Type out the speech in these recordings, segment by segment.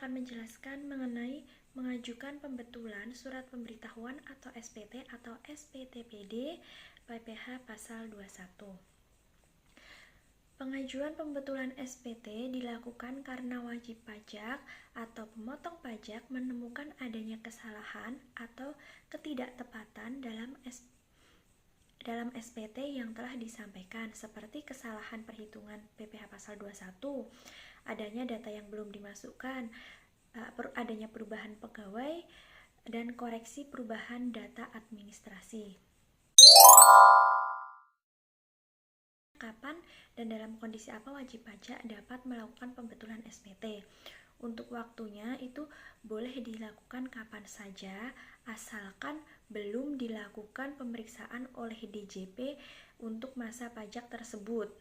akan menjelaskan mengenai mengajukan pembetulan surat pemberitahuan atau SPT atau SPTPD PPh pasal 21. Pengajuan pembetulan SPT dilakukan karena wajib pajak atau pemotong pajak menemukan adanya kesalahan atau ketidaktepatan dalam SPT yang telah disampaikan, seperti kesalahan perhitungan PPh pasal 21, adanya data yang belum dimasukkan, adanya perubahan pegawai, dan koreksi perubahan data administrasi. Kapan dan dalam kondisi apa wajib pajak dapat melakukan pembetulan SPT? Untuk waktunya itu boleh dilakukan kapan saja, asalkan belum dilakukan pemeriksaan oleh DJP untuk masa pajak tersebut.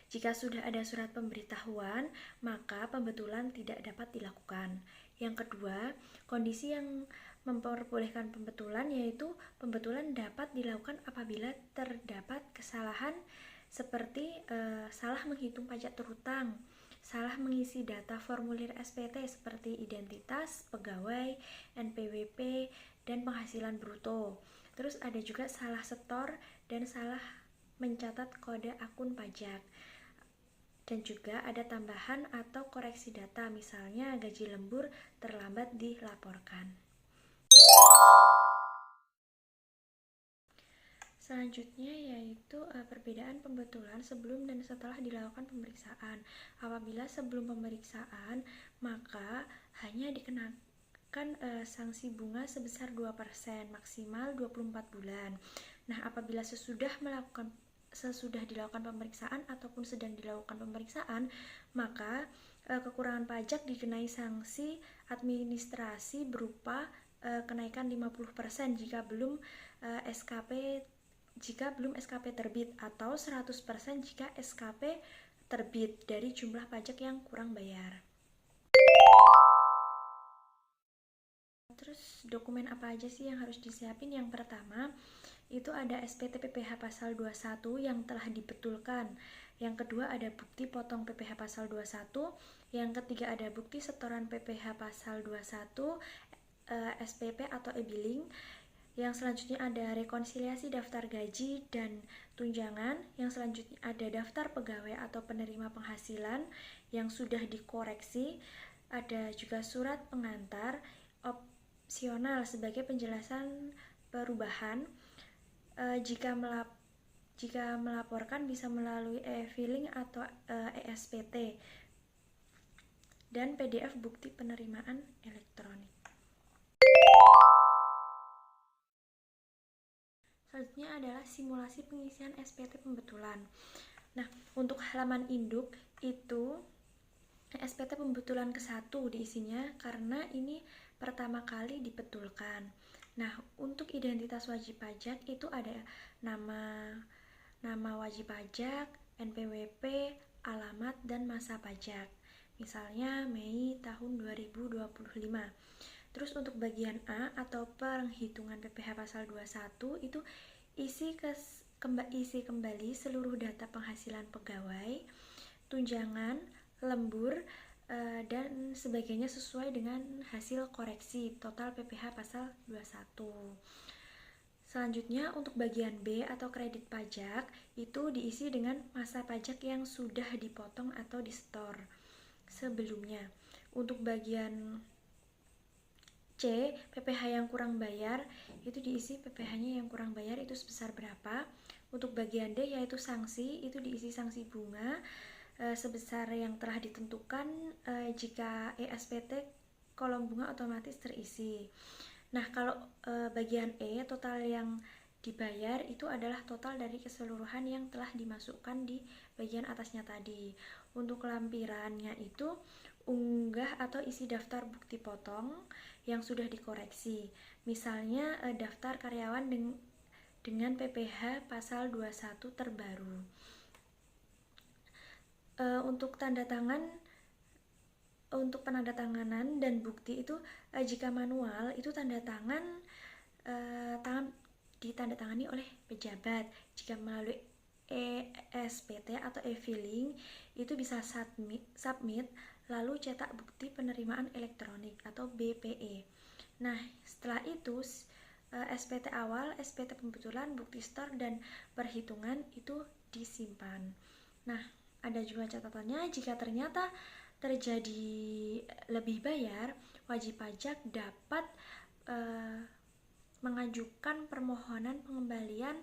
Jika sudah ada surat pemberitahuan, maka pembetulan tidak dapat dilakukan. Yang kedua, kondisi yang memperbolehkan pembetulan yaitu pembetulan dapat dilakukan apabila terdapat kesalahan seperti salah menghitung pajak terutang, salah mengisi data formulir SPT seperti identitas, pegawai, NPWP, dan penghasilan bruto. Terus ada juga salah setor dan salah mencatat kode akun pajak. Dan juga ada tambahan atau koreksi data, misalnya gaji lembur terlambat dilaporkan. Selanjutnya yaitu perbedaan pembetulan sebelum dan setelah dilakukan pemeriksaan. Apabila sebelum pemeriksaan, maka hanya dikenakan sanksi bunga sebesar 2%, maksimal 24 bulan. Nah, apabila sesudah dilakukan pemeriksaan ataupun sedang dilakukan pemeriksaan, maka kekurangan pajak dikenai sanksi administrasi berupa kenaikan 50% jika belum SKP terbit, atau 100% jika SKP terbit dari jumlah pajak yang kurang bayar. Terus dokumen apa aja sih yang harus disiapin? Yang pertama, itu ada SPT PPh pasal 21 yang telah dibetulkan. Yang kedua ada bukti potong PPh pasal 21. Yang ketiga ada bukti setoran PPh pasal 21, SPP atau e-billing. Yang selanjutnya ada rekonsiliasi daftar gaji dan tunjangan. Yang selanjutnya ada daftar pegawai atau penerima penghasilan yang sudah dikoreksi. Ada juga surat pengantar opsional sebagai penjelasan perubahan. Jika melaporkan bisa melalui e-filing atau ESPT, dan PDF bukti penerimaan elektronik. Selanjutnya adalah simulasi pengisian SPT pembetulan. Nah, untuk halaman induk itu SPT pembetulan ke-1 diisinya karena ini pertama kali dibetulkan. Nah, untuk identitas wajib pajak itu ada nama wajib pajak, NPWP, alamat, dan masa pajak. Misalnya Mei tahun 2025. Terus untuk bagian A atau penghitungan PPh pasal 21 itu isi kembali seluruh data penghasilan pegawai, tunjangan, lembur, dan sebagainya sesuai dengan hasil koreksi total PPh pasal 21. Selanjutnya untuk bagian B atau kredit pajak itu diisi dengan masa pajak yang sudah dipotong atau disetor sebelumnya. Untuk bagian C, PPh yang kurang bayar, itu diisi PPh-nya yang kurang bayar itu sebesar berapa. Untuk bagian D yaitu sanksi, itu diisi sanksi bunga sebesar yang telah ditentukan jika ESPT kolom bunga otomatis terisi. Nah, kalau bagian E, total yang dibayar itu adalah total dari keseluruhan yang telah dimasukkan di bagian atasnya tadi. Untuk lampirannya itu unggah atau isi daftar bukti potong yang sudah dikoreksi. Misalnya daftar karyawan dengan PPh pasal 21 terbaru. Untuk penandatanganan dan bukti itu jika manual itu tanda tangan ditandatangani oleh pejabat. Jika melalui ESPT atau e-filing itu bisa submit lalu cetak bukti penerimaan elektronik atau BPE. Nah, setelah itu SPT awal, SPT pembetulan, bukti setor, dan perhitungan itu disimpan. Nah, ada juga catatannya, jika ternyata terjadi lebih bayar, wajib pajak dapat mengajukan permohonan pengembalian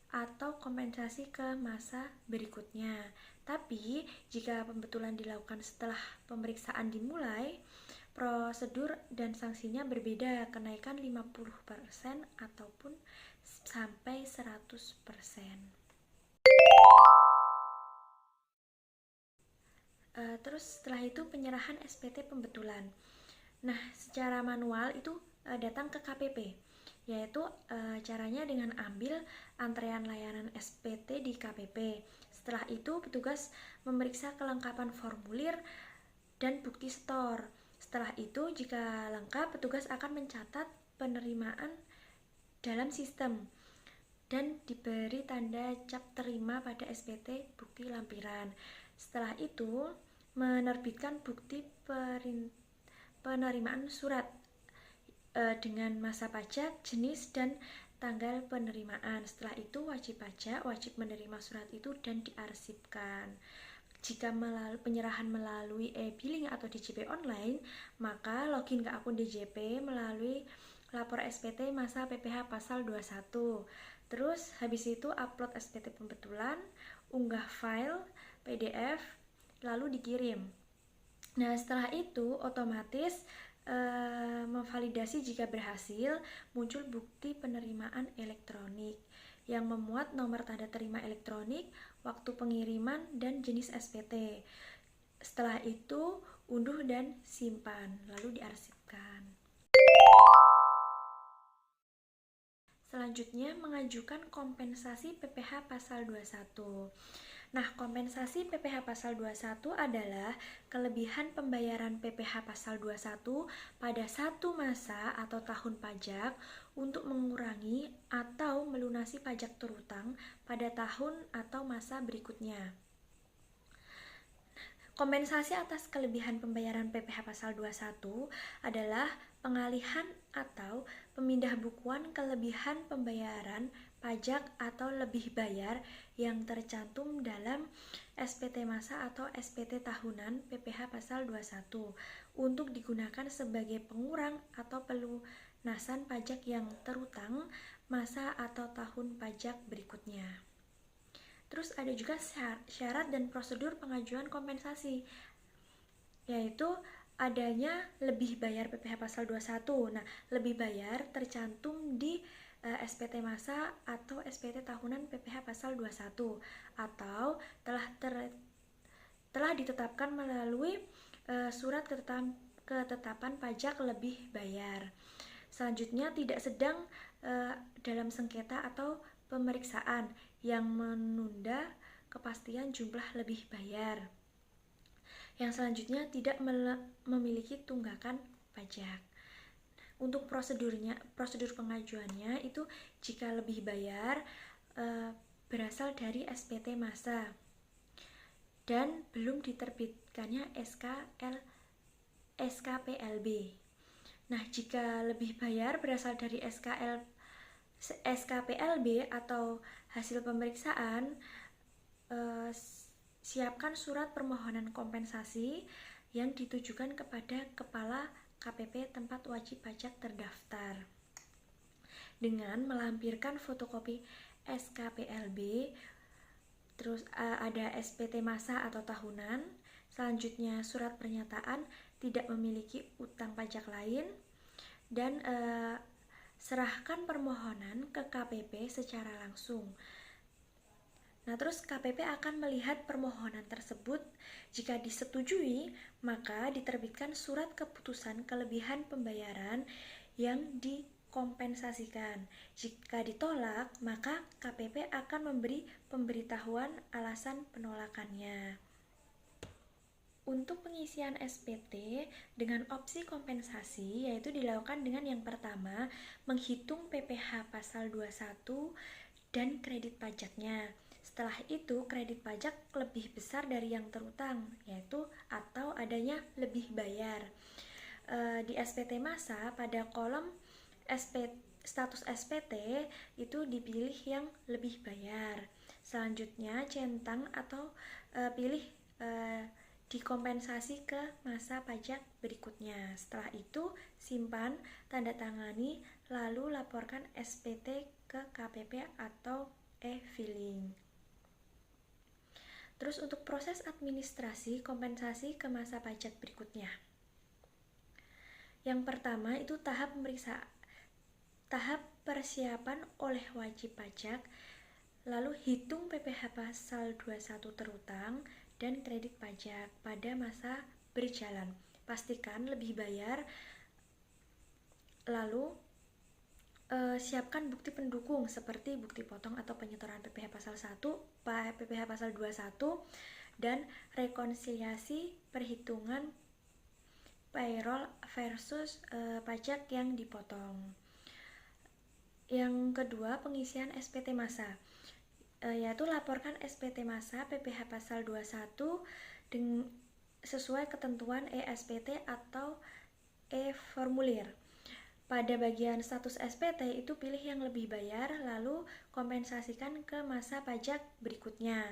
atau kompensasi ke masa berikutnya. Tapi, jika pembetulan dilakukan setelah pemeriksaan dimulai, prosedur dan sanksinya berbeda, kenaikan 50% ataupun sampai 100%. Terus setelah itu penyerahan SPT pembetulan. Nah, secara manual itu datang ke KPP, yaitu caranya dengan ambil antrean layanan SPT di KPP. Setelah itu petugas memeriksa kelengkapan formulir dan bukti setor. Setelah itu jika lengkap, petugas akan mencatat penerimaan dalam sistem dan diberi tanda cap terima pada SPT bukti lampiran. Setelah itu menerbitkan bukti penerimaan surat dengan masa pajak, jenis, dan tanggal penerimaan. Setelah itu wajib pajak wajib menerima surat itu dan diarsipkan. Jika penyerahan melalui e-billing atau DJP online, maka login ke akun DJP melalui lapor SPT masa PPh pasal 21. Terus habis itu upload SPT pembetulan, unggah file PDF, lalu dikirim. Nah, setelah itu otomatis memvalidasi jika berhasil, muncul bukti penerimaan elektronik yang memuat nomor tanda terima elektronik, waktu pengiriman, dan jenis SPT. Setelah itu unduh dan simpan, lalu diarsipkan. Selanjutnya mengajukan kompensasi PPh pasal 21. Nah, kompensasi PPh pasal 21 adalah kelebihan pembayaran PPh pasal 21 pada satu masa atau tahun pajak untuk mengurangi atau melunasi pajak terutang pada tahun atau masa berikutnya. Kompensasi atas kelebihan pembayaran PPh pasal 21 adalah pengalihan atau pemindahbukuan kelebihan pembayaran pajak atau lebih bayar yang tercantum dalam SPT masa atau SPT tahunan PPh pasal 21 untuk digunakan sebagai pengurang atau pelunasan pajak yang terutang masa atau tahun pajak berikutnya. Terus ada juga syarat dan prosedur pengajuan kompensasi, yaitu adanya lebih bayar PPh pasal 21. Nah, lebih bayar tercantum di SPT masa atau SPT tahunan PPh pasal 21 atau telah ditetapkan melalui surat ketetapan pajak lebih bayar. Selanjutnya tidak sedang dalam sengketa atau pemeriksaan yang menunda kepastian jumlah lebih bayar. Yang selanjutnya tidak memiliki tunggakan pajak. Untuk prosedur pengajuannya itu jika lebih bayar berasal dari SPT masa dan belum diterbitkannya SKPLB. Nah, jika lebih bayar berasal dari SKPLB atau hasil pemeriksaan, siapkan surat permohonan kompensasi yang ditujukan kepada Kepala KPP tempat wajib pajak terdaftar dengan melampirkan fotokopi SKPLB, terus ada SPT masa atau tahunan, selanjutnya surat pernyataan tidak memiliki utang pajak lain, dan serahkan permohonan ke KPP secara langsung. Nah, terus KPP akan melihat permohonan tersebut. Jika disetujui, maka diterbitkan surat keputusan kelebihan pembayaran yang dikompensasikan. Jika ditolak, maka KPP akan memberi pemberitahuan alasan penolakannya. Untuk pengisian SPT dengan opsi kompensasi, yaitu dilakukan dengan yang pertama, menghitung PPh pasal 21 dan kredit pajaknya. Setelah itu, kredit pajak lebih besar dari yang terutang, yaitu atau adanya lebih bayar. Di SPT masa, pada kolom status SPT itu dipilih yang lebih bayar. Selanjutnya, centang atau pilih dikompensasi ke masa pajak berikutnya. Setelah itu, simpan, tanda tangani, lalu laporkan SPT ke KPP atau e-filing. Terus untuk proses administrasi kompensasi ke masa pajak berikutnya. Yang pertama itu tahap persiapan oleh wajib pajak, lalu hitung PPh pasal 21 terutang dan kredit pajak pada masa berjalan. Pastikan lebih bayar, lalu siapkan bukti pendukung seperti bukti potong atau penyetoran PPh pasal 1, PPh pasal 21, dan rekonsiliasi perhitungan payroll versus pajak yang dipotong. Yang kedua, pengisian SPT masa, yaitu laporkan SPT masa PPh pasal 21 sesuai ketentuan e-SPT atau e-formulir. Pada bagian status SPT itu pilih yang lebih bayar, lalu kompensasikan ke masa pajak berikutnya.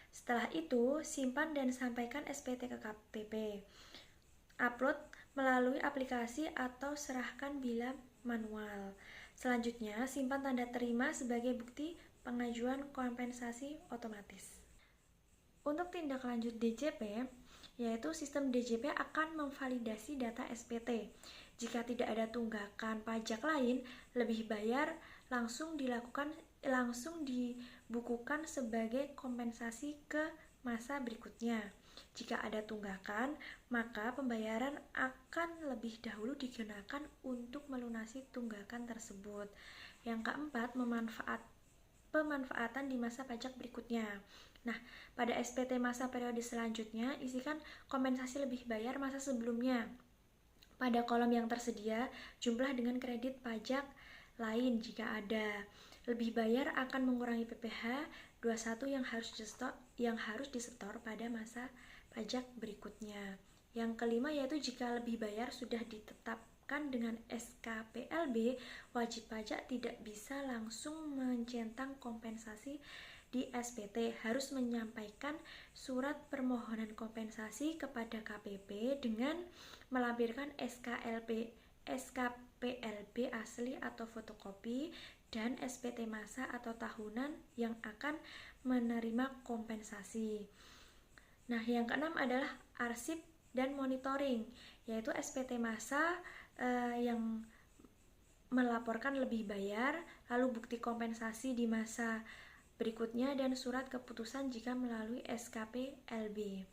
Setelah itu, simpan dan sampaikan SPT ke KPP. Upload melalui aplikasi atau serahkan bila manual. Selanjutnya, simpan tanda terima sebagai bukti pengajuan kompensasi otomatis. Untuk tindak lanjut DJP, yaitu sistem DJP akan memvalidasi data SPT. Jika tidak ada tunggakan pajak lain, lebih bayar langsung dibukukan sebagai kompensasi ke masa berikutnya. Jika ada tunggakan, maka pembayaran akan lebih dahulu digunakan untuk melunasi tunggakan tersebut. Yang keempat, pemanfaatan di masa pajak berikutnya. Nah, pada SPT masa periode selanjutnya, isikan kompensasi lebih bayar masa sebelumnya. Pada kolom yang tersedia, jumlah dengan kredit pajak lain jika ada. Lebih bayar akan mengurangi PPh 21 yang harus disetor pada masa pajak berikutnya. Yang kelima yaitu jika lebih bayar sudah ditetapkan dengan SKPLB, wajib pajak tidak bisa langsung mencentang kompensasi di SPT, harus menyampaikan surat permohonan kompensasi kepada KPP dengan melampirkan SKPLB asli atau fotokopi dan SPT masa atau tahunan yang akan menerima kompensasi. Nah, yang keenam adalah arsip dan monitoring, yaitu SPT masa yang melaporkan lebih bayar, lalu bukti kompensasi di masa berikutnya dan surat keputusan jika melalui SKPLB.